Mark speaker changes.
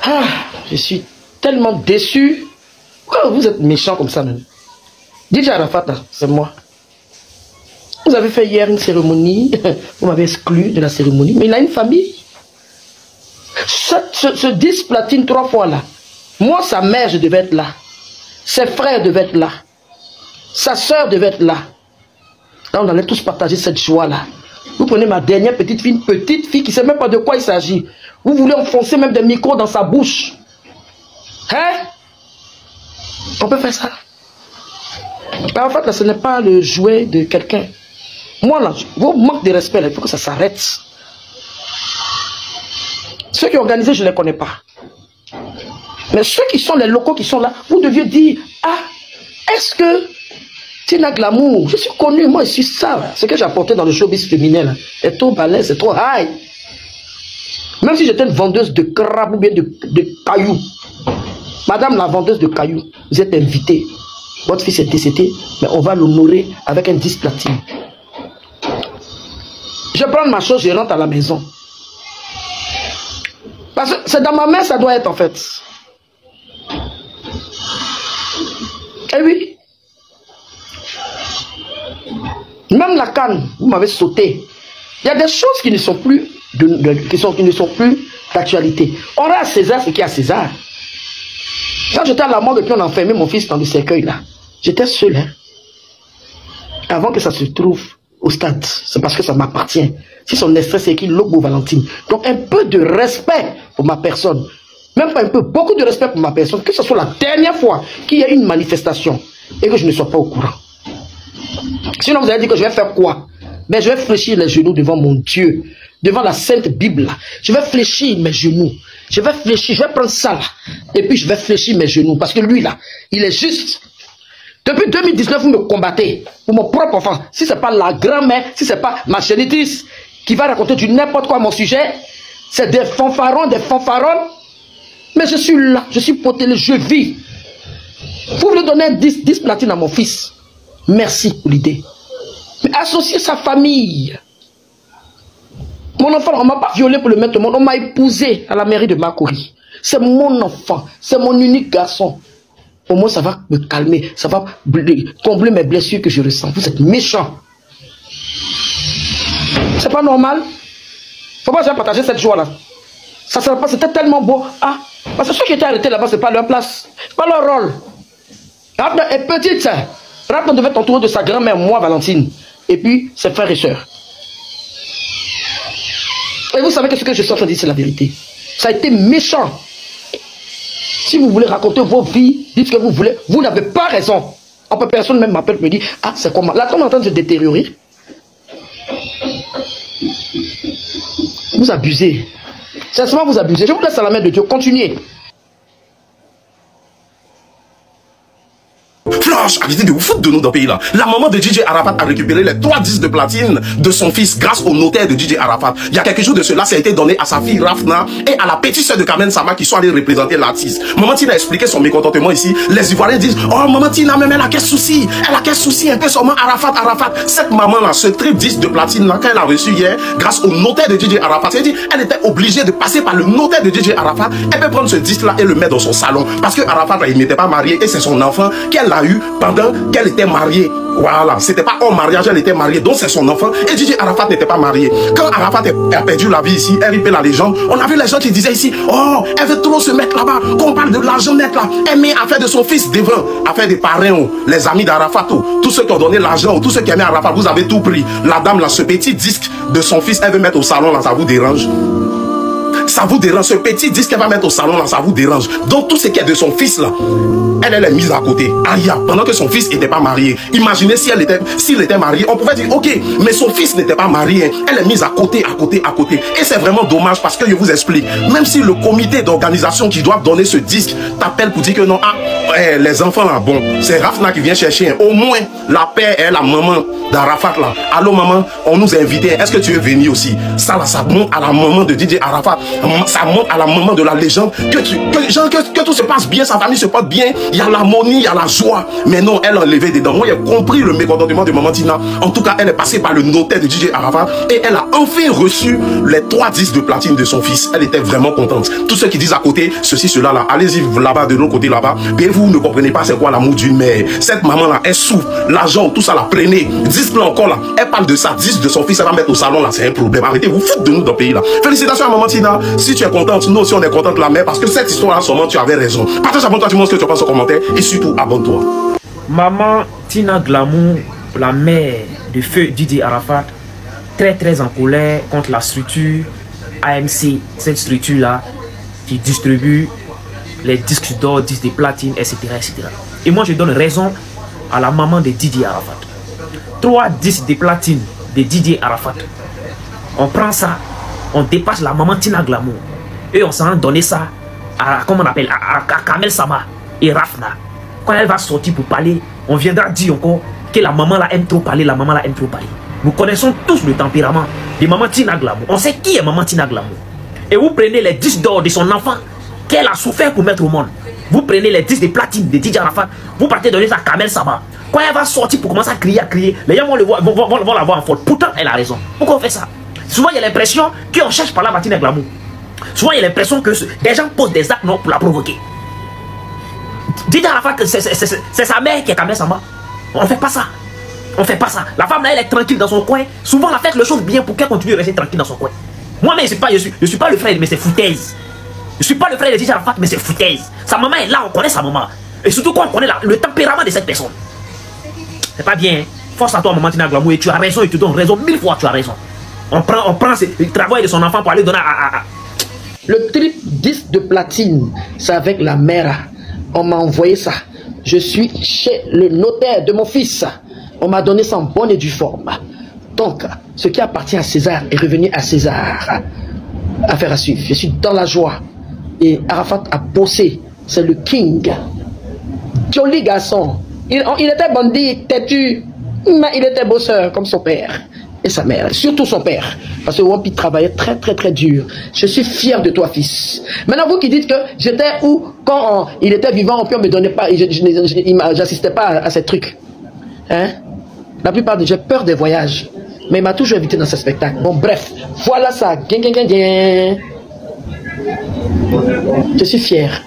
Speaker 1: Ah, je suis tellement déçu. Pourquoi vous êtes méchant comme ça même? DJ Arafat, c'est moi. Vous avez fait hier une cérémonie, vous m'avez exclu de la cérémonie, mais il a une famille. Ce 10 platine 3 fois là, moi sa mère je devais être là, ses frères devaient être là, sa soeur devait être là. Là on allait tous partager cette joie là. Vous prenez ma dernière petite fille, une petite fille qui ne sait même pas de quoi il s'agit. Vous voulez enfoncer même des micros dans sa bouche. Hein? On peut faire ça. En fait là ce n'est pas le jouet de quelqu'un. Moi là, vos manques de respect là, il faut que ça s'arrête. Ceux qui ont organisé, je ne les connais pas. Mais ceux qui sont les locaux qui sont là, vous deviez dire, ah, est-ce que Tina Glamour, je suis connu, moi je suis ça. Ce que j'ai apporté dans le showbiz féminin là, est trop balèze, c'est trop high. Même si j'étais une vendeuse de crabes ou bien de cailloux. Madame la vendeuse de cailloux, vous êtes invitée. Votre fils est décédé, mais on va l'honorer avec un 10 platine. Je prends ma chose, je rentre à la maison. Parce que c'est dans ma main, ça doit être en fait. Eh oui. Même la canne, vous m'avez sauté. Il y a des choses qui ne sont plus d'actualité. On a à César ce qu'il y a à César. Quand j'étais à la mort depuis on a enfermé mon fils dans le cercueil là, j'étais seul. Hein. Avant que ça se trouve au stade, c'est parce que ça m'appartient. Si son extrait c'est écrit Lobo Valentine. Donc un peu de respect pour ma personne. Même pas un peu, beaucoup de respect pour ma personne. Que ce soit la dernière fois qu'il y a une manifestation et que je ne sois pas au courant. Sinon vous allez dire que je vais faire quoi? Ben je vais fléchir les genoux devant mon Dieu. Devant la Sainte Bible là. Je vais fléchir mes genoux. Je vais fléchir, je vais prendre ça là. Et puis je vais fléchir mes genoux. Parce que lui là, il est juste. Depuis 2019, vous me combattez pour mon propre enfant. Si ce n'est pas la grand-mère, si ce n'est pas ma génitrice qui va raconter du n'importe quoi à mon sujet, c'est des fanfarons, des fanfaronnes. Mais je suis là, je suis potelé, je vis. Vous voulez donner 10 platines à mon fils. Merci pour l'idée. Mais associez sa famille. Mon enfant, on ne m'a pas violé pour le mettre au monde. On m'a épousé à la mairie de Makori. C'est mon enfant, c'est mon unique garçon. Au moins, ça va me calmer, ça va combler mes blessures que je ressens. Vous êtes méchants. C'est pas normal. Faut pas que j'ai partagé cette joie-là. Ça sera pas, c'était tellement beau. Ah, parce que ceux qui étaient arrêtés là-bas, c'est pas leur place. C'est pas leur rôle. Rapna est petite. Rapna devait être entouré de sa grand-mère, moi, Valentine. Et puis, ses frères et sœurs. Et vous savez que ce que je suis en train de dire, c'est la vérité. Ça a été méchant. Si vous voulez raconter vos vies, dites ce que vous voulez. Vous n'avez pas raison. Personne même m'appelle, me dit, ah, c'est comment? Là, on est en train de se détériorer. Vous abusez. Sincèrement, vous abusez. Je vous laisse à la main de Dieu. Continuez.
Speaker 2: Flash, arrêtez de vous foutre de nous dans le pays là. La maman de DJ Arafat a récupéré les 3 disques de platine de son fils grâce au notaire de DJ Arafat. Il y a quelques jours de cela, ça a été donné à sa fille Rafna et à la petite soeur de Carmen Sama qui sont allés représenter l'artiste. Maman Tina a expliqué son mécontentement ici. Les Ivoiriens disent, oh maman Tina, mais elle a quel souci? Elle a quel souci un peu seulement Arafat. Cette maman là, ce triple disque de platine là, qu'elle a reçu hier grâce au notaire de DJ Arafat, c'est-à-dire elle était obligée de passer par le notaire de DJ Arafat. Elle peut prendre ce disque là et le mettre dans son salon parce que Arafat là, il n'était pas marié et c'est son enfant qu'elle a eu pendant qu'elle était mariée. Voilà, c'était pas en mariage, elle était mariée, donc c'est son enfant. Et DJ Arafat n'était pas marié. Quand Arafat a perdu la vie ici, RIP la légende, on a vu les gens qui disaient ici, oh, elle veut trop se mettre là-bas, qu'on parle de l'argent net là. Elle met affaire de son fils devant, affaire des parrains, les amis d'Arafat, tous ceux qui ont donné l'argent, tous ceux qui aimaient Arafat, vous avez tout pris. La dame là, ce petit disque de son fils, elle veut mettre au salon là, ça vous dérange? Ça vous dérange, ce petit disque qu'elle va mettre au salon là, ça vous dérange. Donc tout ce qui est de son fils là, elle est mise à côté. Aïe, pendant que son fils n'était pas marié. Imaginez s'il était marié, on pouvait dire ok, mais son fils n'était pas marié. Elle est mise à côté. Et c'est vraiment dommage parce que je vous explique, même si le comité d'organisation qui doit donner ce disque t'appelle pour dire que non, les enfants là, bon, c'est Rafna qui vient chercher. Au moins, la père est la maman d'Arafat là. Allô maman, on nous a invités, est-ce que tu veux venir aussi? Ça là, ça monte à la maman de DJ Arafat. ça montre à la maman de la légende que tout se passe bien, sa famille se porte bien, il y a l'harmonie, il y a la joie. Mais non, elle a enlevé dedans. Moi, j'ai compris le mécontentement de maman Tina. En tout cas, elle est passée par le notaire de DJ Arafat et elle a enfin reçu les 3 disques de platine de son fils. Elle était vraiment contente. Tous ceux qui disent à côté, ceci, cela, là, allez-y là-bas, de l'autre côté là-bas. Et vous ne comprenez pas c'est quoi l'amour d'une mère. Cette maman-là, elle souffre, l'argent, tout ça, la prenez. Disque là encore là, elle parle de ça, disque de son fils, elle va mettre au salon là, c'est un problème. Arrêtez, vous foutez de nous dans le pays là. Félicitations à maman Tina. Si tu es contente, nous aussi on est contente la mère, parce que cette histoire-là, seulement tu avais raison. Partage avec toi, tu montres ce que tu penses en commentaire et surtout abonne-toi.
Speaker 3: Maman Tina Glamour, la mère de feu DJ Arafat, très en colère contre la structure AMC, cette structure-là qui distribue les disques d'or, disques de platine, etc., etc. Et moi je donne raison à la maman de DJ Arafat. 3 disques de platine de DJ Arafat. On prend ça, on dépasse la maman Tina Glamour. Et on s'en a donné ça à, comment on appelle, à Kamel Sama et Rafna. Quand elle va sortir pour parler, on viendra dire encore que la maman là aime trop parler, la maman là aime trop parler. Nous connaissons tous le tempérament de maman Tina Glamour. On sait qui est maman Tina Glamour. Et vous prenez les disques d'or de son enfant qu'elle a souffert pour mettre au monde. Vous prenez les disques de platine de DJ Arafat, vous partez donner ça à Kamel Sama. Quand elle va sortir pour commencer à crier, les gens vont la voir en faute. Pourtant, elle a raison. Pourquoi on fait ça? Souvent, il y a l'impression qu'on cherche par la Tina Glamour. Souvent, il y a l'impression que des gens posent des actes non pour la provoquer. DJ Arafat, c'est sa mère qui est Kamel Sama. On ne fait pas ça. On ne fait pas ça. La femme là, elle est tranquille dans son coin. Souvent, elle fait les choses bien pour qu'elle continue de rester tranquille dans son coin. Moi-même, je suis pas le frère, mais c'est foutaise. Je suis pas le frère de DJ Arafat, mais c'est foutaise. Sa maman est là, on connaît sa maman. Et surtout quand on connaît le tempérament de cette personne. C'est pas bien. Force à toi, maman Tina Glamour, et tu as raison, et tu donnes raison 1000 fois, tu as raison. On prend le travail de son enfant pour aller donner à...
Speaker 1: Le trip 10 de platine, c'est avec la mère. On m'a envoyé ça. Je suis chez le notaire de mon fils. On m'a donné ça en bonne et due forme. Donc, ce qui appartient à César est revenu à César. Affaire à suivre. Je suis dans la joie. Et Arafat a bossé. C'est le king. Joli garçon. Il était bandit, têtu. Mais il était bosseur comme son père. Et sa mère. Surtout son père. Parce que Wampi travaillait très dur. Je suis fier de toi, fils. Maintenant, vous qui dites que j'étais où quand il était vivant, on ne me donnait pas. J'assistais pas à ces trucs. Hein? La plupart j'ai peur des voyages. Mais il m'a toujours invité dans ce spectacle. Bon, bref. Voilà ça. Je suis fier.